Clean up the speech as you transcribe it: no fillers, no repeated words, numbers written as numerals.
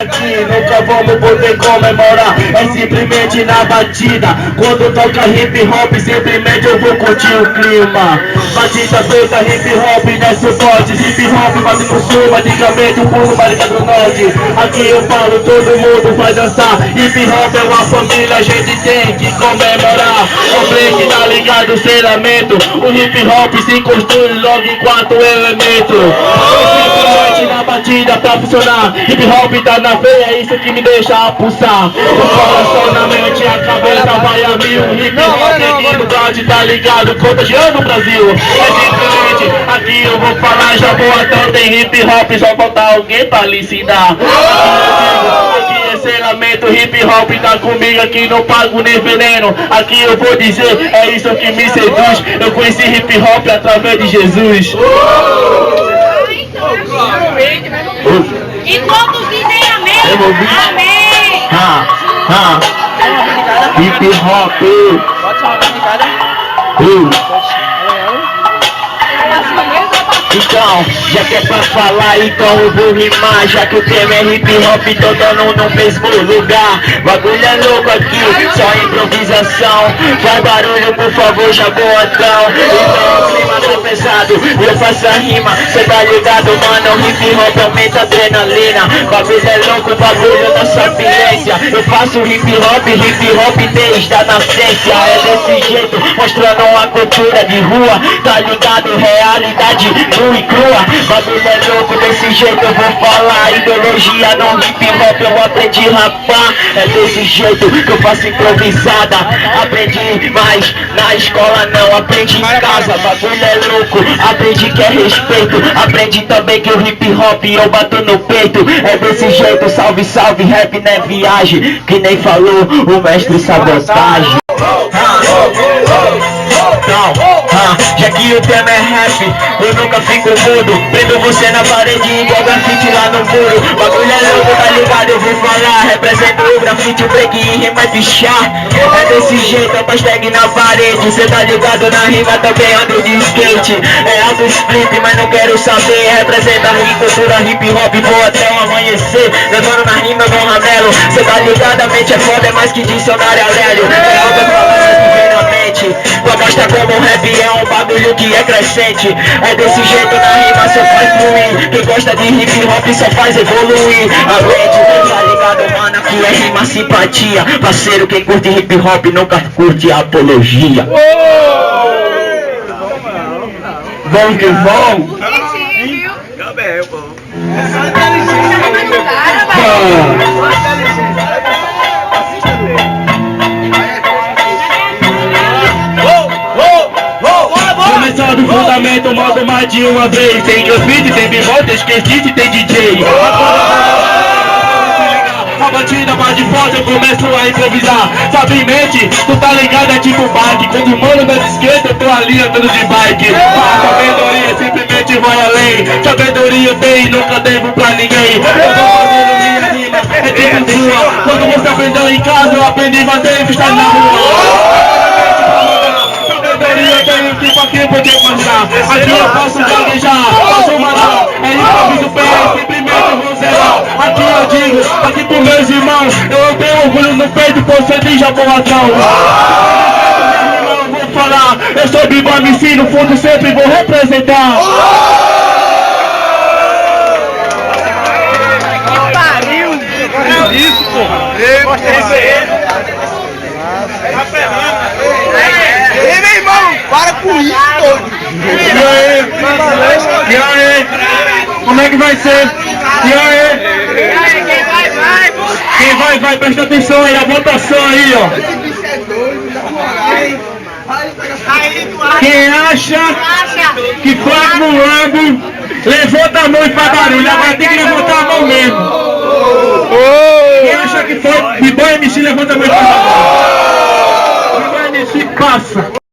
aqui nunca vamos poder comemorar, é simplesmente na batida. Quando toca hip hop, simplesmente eu vou curtir o clima. Batida feita hip hop, desce o bote, hip hop bate no sul, antigamente o pulo América do Norte. Aqui eu falo, todo mundo vai dançar, hip hop é uma família, a gente tem que comemorar. O break tá ligado, sem lamento, o hip hop se construi logo em 4 elementos. Simplesmente na batida pra funcionar, hip hop tá na veia, é isso que me deixa pulsar. O coração na mente, a cabeça vai a mil. Hip hop aqui no Brad, tá ligado, contagiando o Brasil. É diferente, aqui eu vou falar, já vou até tem hip hop, só falta alguém pra lhe ensinar. Aqui é sem lamento, hip hop tá comigo, aqui não pago nem veneno. Aqui eu vou dizer, é isso que me seduz. Eu conheci hip hop através de Jesus. E todos dizem amém. Amém. Hip hop. Então, já que é pra falar, então eu vou rimar. Já que o tema é hip hop, tô dando no mesmo lugar. Bagulho é louco aqui, só improvisação. Faz barulho, por favor, já boatão. Então o clima tá pesado, eu faço a rima. Cê tá ligado, mano, hip hop aumenta a adrenalina. Bagulho é louco, bagulho da sapiência. Eu faço hip hop desde a nascença. É desse jeito, mostrando uma cultura de rua. Tá ligado, realidade nua e crua. Bagulho é louco, desse jeito eu vou falar. Ideologia no hip hop eu aprendi a rapar. É desse jeito que eu faço improvisada. Aprendi, mas na escola não, aprendi em casa. Bagulho é louco, aprendi que é respeito. Aprendi também que o hip hop eu bato no peito. É desse jeito, salve, salve, rap não é viagem. Que nem falou o mestre Sabotagem. Já que o tema é rap, eu nunca fico mudo. Prendo você na parede igual grafite lá no muro. Bagulho é louco, tá ligado? Eu vou falar. Represento o grafite, o break e rima é fichar. É desse jeito, a hashtag na parede. Cê tá ligado? Na rima também ando de skate. É alto split, mas não quero saber. Representa a cultura hip hop, vou até o amanhecer. Levando na rima, meu ramelo. Cê tá ligado? A mente é foda, é mais que dicionário alélio. É altas palavras que vem na mente. Mostra como o rap é um bagulho que é crescente. É desse jeito na rima só faz fluir. Quem gosta de hip hop só faz evoluir. A mente, tá ligado, mano, aqui é rima simpatia. Parceiro, quem curte hip hop nunca curte apologia. Bom que bom. Começando o fundamento, modo mais de uma vez. Tem grafite, tem bigode, tem skate, tem DJ. A batida mais de forte, eu começo a improvisar. Sabe em mente, tu tá ligado, é tipo bike. Quando o mano da esquerda, eu tô ali andando de bike. A sabedoria simplesmente vai além. Sabedoria eu tenho, nunca devo pra ninguém. Eu tô fazendo minha rima, é tipo sua. Quando você aprendeu em casa, eu aprendi a fazer freestyle na rua. Eu tenho tipo aqui pra te mostrar. Aqui eu posso gaguejar, posso mandar. É improviso pé, simplesmente eu vou zerar. Aqui eu digo, aqui pros meus irmãos. Eu tenho orgulho no peito por ser de jaboatão. Eu vou falar, eu sou b-boy, me ensino, no fundo sempre vou representar. Que pariu! É isso, porra! Ei, meu irmão, para com isso, doido! E aí? Como é que vai ser? E aí? Quem vai, presta atenção aí, a votação aí, ó. Quem acha que foi acumulando, levanta a mão e faz barulho, agora tem que levantar a mão mesmo. Quem acha que foi, B-Boy MC, levanta a mão e faz barulho. B-Boy MC, passa.